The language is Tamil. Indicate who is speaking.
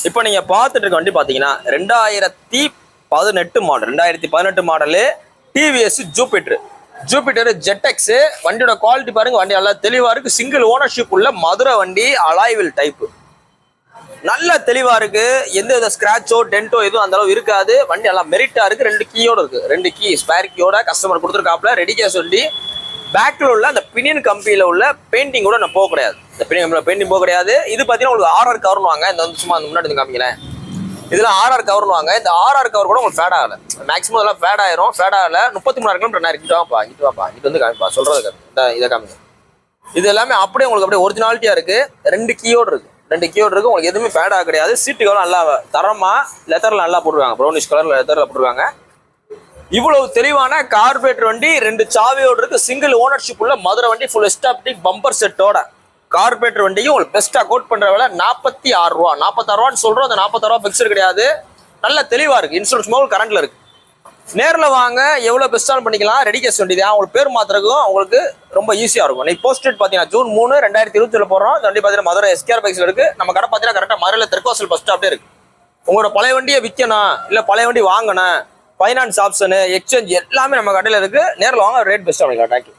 Speaker 1: இப்போ நீங்க பார்த்துட்டு இருக்க வண்டி பாத்தீங்கன்னா 2018 மாடலு டிவிஎஸ் ஜூபிட்டர் ஜெட்எக்ஸ். வண்டியோட குவாலிட்டி பாருங்க, வண்டி நல்லா தெளிவா இருக்கு. சிங்கிள் ஓனர்ஷிப் உள்ள மதுரை வண்டி, அலாய்வில் டைப், நல்ல தெளிவா இருக்கு. எந்த வித ஸ்கிராச்சோ டென்ட்டோ எதுவும் அந்த அளவு இருக்காது. வண்டி நல்லா மெரிட்டா இருக்கு. 2 கீயோட இருக்கு. 2 கீ ஸ்பேர் கீயோட கஸ்டமர் கொடுத்துருக்காப்ல. ரெடி கேஸ் வண்டி. பேக்ல உள்ள அந்த பினியன் கம்பியில உள்ள பெயிண்டிங் கூட நான் போக கிடையாது. இந்த பினியன் கம்பியில பெயிண்டிங் போக கிடையாது. இது பாத்தீங்கன்னா உங்களுக்கு ஆர்ஆர் கவர்னு வாங்க. இந்த வந்து சும்மா முன்னாடி காமிக்கிறேன். இதெல்லாம் ஆர்ஆர் கவர்னு வாங்க. இந்த ஆர்ஆர் கவர் கூட உங்களுக்கு ஃபேட் ஆகல. மேக்ஸிமம் இதெல்லாம் ஃபேட் ஆயிரும். ஃபேட் ஆகல. 33 கிலோமீட்டர் நான் இங்கிட்டு வாப்பா இங்கிட்டு வந்து காமிப்பா சொல்றது இதை காமிங்க. இது எல்லாமே அப்படியே உங்களுக்கு அப்படியே ஒரிஜினாலிட்டியா இருக்கு. 2 கீயோடு இருக்கு. 2 கீயோடு இருக்கு. உங்களுக்கு எதுவுமே ஃபேட் ஆக கிடையாது. சீட்டுகளும் நல்லா தரமா லெதர்ல நல்லா போட்டுருவாங்க. ப்ரௌனிஷ் கலர்ல லெதர்ல போட்டுருவாங்க. இவ்வளவு தெளிவான கார்பரேட்டர் வண்டி, 2 சாவியோடு இருக்கு. சிங்கிள் ஓனர்ஷிப் உள்ள மதுரை வண்டி, ஃபுல் எஸ்டாப்டிக் பம்பர் செட்டோட கார்பரேட்டர் வண்டியும் உங்களுக்கு பெஸ்டா கோட் பண்ற விலை 46 ரூபா. 46 ரூபான்னு சொல்றோம். அந்த 46 ரூபா பிக்சர் கிடையாது. நல்ல தெளிவா இருக்கு. இன்சூரன்ஸ் மோல் கரண்ட்ல இருக்கு. நேரில் வாங்க, எவ்வளவு பெஸ்டாலும் பண்ணிக்கலாம். ரெடி கேஸ் வண்டி தான். உங்களுக்கு பேர் மாத்திரக்கும் உங்களுக்கு ரொம்ப ஈஸியா இருக்கும். நீ போஸ்டட் பாத்தீங்கன்னா ஜூன் 3 2020 போறோம். இந்த வண்டி பாத்தீங்கன்னா மதுரை எஸ்கேஆர் பைக்ஸ்ல இருக்கு. நம்ம கடை பாத்தீங்கன்னா கரெக்டா மதுரையில தெற்கோசல் பஸ் ஸ்டாப்ல இருக்கு. உங்களோட பழைய வண்டியை விற்கணும், இல்ல பழைய வண்டி வாங்கணும், ஃபைனான்ஸ் ஆப்ஷனு, எக்ஸ்சேஞ்ச் எல்லாமே நம்ம கடையில இருக்கு. நேரில் வாங்க, ரேட் பெஸ்ட்டாக பண்ணிக்கலாம். தேங்க்யூ.